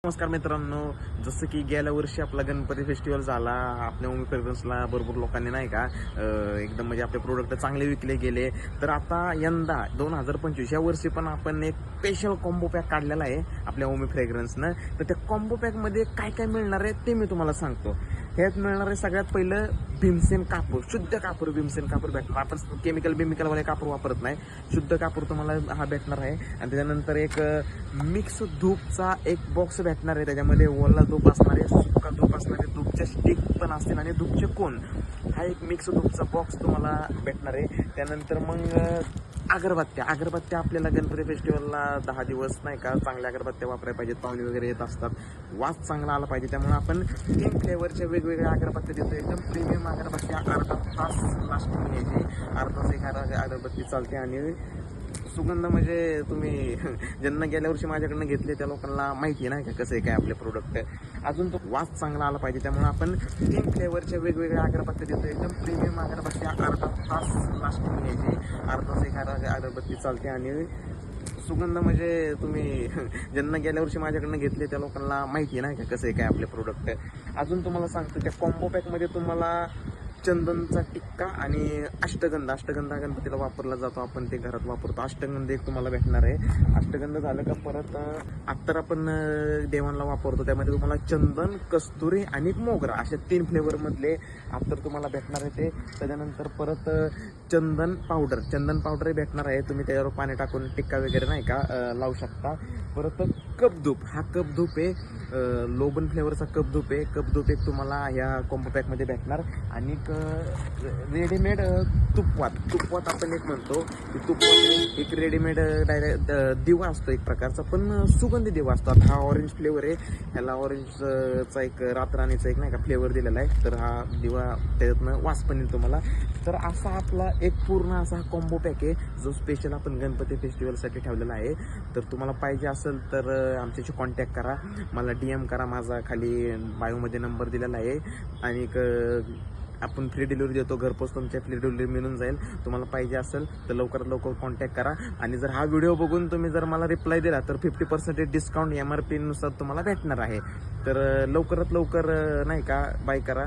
नमस्कार मित्रांनो, जसं की गेल्या वर्षी आपला गणपती फेस्टिवल झाला. आपल्या ओमी फ्रेग्रन्सला भरपूर लोकांनी नाही का एकदम म्हणजे आपले प्रोडक्ट चांगले विकले गेले. तर आता यंदा 2025 या वर्षी पण आपण एक स्पेशल कॉम्बो पॅक काढलेला आहे आपल्या ओमी फ्रेग्रन्सनं. तर त्या कॉम्बो पॅकमध्ये काय काय मिळणार आहे ते मी तुम्हाला सांगतो. ह्यात मिळणार आहे सगळ्यात पहिलं भीमसेन कापूर, शुद्ध कापूर भीमसेन कापूर भेटणार. आपण केमिकलवाले कापूर वापरत नाही, शुद्ध कापूर तुम्हाला हा भेटणार आहे. आणि त्याच्यानंतर एक मिक्स धूपचा एक बॉक्स भेटणार आहे. त्याच्यामध्ये ओला धूप असणार आहे, सुका धूप असणार आहे, धूपचे स्टिक पण असतील आणि धूपचे कोन. हा एक मिक्स धूपचा बॉक्स तुम्हाला भेटणार आहे. त्यानंतर मग अगरबत्त्या आपल्याला गणपती फेस्टिवलला 10 दिवस नाही का चांगल्या अगरबत्त्या वापरायला पाहिजेत. पाहुणे वगैरे येत असतात, वास चांगला आला पाहिजे. त्यामुळे आपण 3 फ्लेवरच्या वेगवेगळ्या अगरबत्त्या देतो. एकदम प्रीमियम अगरबत्त्या. अर्धा तास लास्टिंग घ्यायची, अर्धा तास एक अगरबत्ती चालते. आणि सुगंध म्हणजे तुम्ही ज्यांना गेल्या वर्षी माझ्याकडनं घेतले त्या लोकांना माहिती नाही का कसं आहे काय आपले प्रोडक्ट. अजून तो वास चांगला आला पाहिजे. त्यामुळे आपण 3 फ्लेवरच्या वेगवेगळ्या अगरबत्त्या देतो. एकदम प्रीमियम अगरबत्त्या. अर्धा तास लास्टिंग घ्यायची, अर्धा तास एक अगरबत्ती चालते. आणि सुगंध म्हणजे तुम्ही ज्यांना गेल्या वर्षी माझ्याकडनं घेतले त्या लोकांना माहिती नाही का कसं आहे काय आपले प्रोडक्ट. अजून तुम्हाला सांगतो त्या कॉम्बो पॅकमध्ये तुम्हाला चंदनचा टिक्का आणि अष्टगंध गणपतीला वापरला जातो. आपण ते घरात वापरतो. अष्टगंध एक तुम्हाला भेटणार आहे. अष्टगंध झालं का परत अत्तर आपण देवांना वापरतो. त्यामध्ये तुम्हाला चंदन, कस्तुरी आणि मोगरा अशा 3 फ्लेवरमधले अत्तर तुम्हाला भेटणार आहे ते. त्याच्यानंतर परत चंदन पावडरही भेटणार आहे. तुम्ही त्याच्यावर पाणी टाकून टिक्का वगैरे नाही का लावू शकता. परत कपधूप, हा कपधूप आहे, लोबन फ्लेवरचा कपधूप आहे. कपधूप एक तुम्हाला ह्या कॉम्बो पॅकमध्ये भेटणार. आणि रेडीमेड तुपवात आपण एक म्हणतो की तुपवात एक रेडीमेड डायरेक्ट दिवा असतो एक प्रकारचा, पण सुगंधी दिवा असतो. आता हा ऑरेंज फ्लेवर आहे, ह्याला ऑरेंजचा एक रातराणीचा एक नाही का फ्लेवर दिलेला आहे. तर हा दिवा त्याच्यातनं वास पण येईल तुम्हाला. तर असा आपला एक पूर्ण असा हा कॉम्बो पॅक आहे जो स्पेशल आपण गणपती फेस्टिवलसाठी ठेवलेला आहे. तर तुम्हाला पाहिजे असेल तर आमच्याशी कॉन्टॅक्ट करा, मला DM करा. माझा खाली बायोमध्ये नंबर दिलेला आहे. आणि आपण फ्री डिलिव्हरी देतो, घरपोच तुमच्या फ्री डिलिव्हरी मिळून जाईल. तुम्हाला पाहिजे असेल तर लवकरात लवकर कॉन्टॅक्ट करा. आणि जर हा व्हिडिओ बघून तुम्ही जर मला रिप्लाय दिला तर 50% डिस्काउंट MRP नुसार तुम्हाला भेटणार आहे. तर लवकरात लवकर नाही का बाय करा.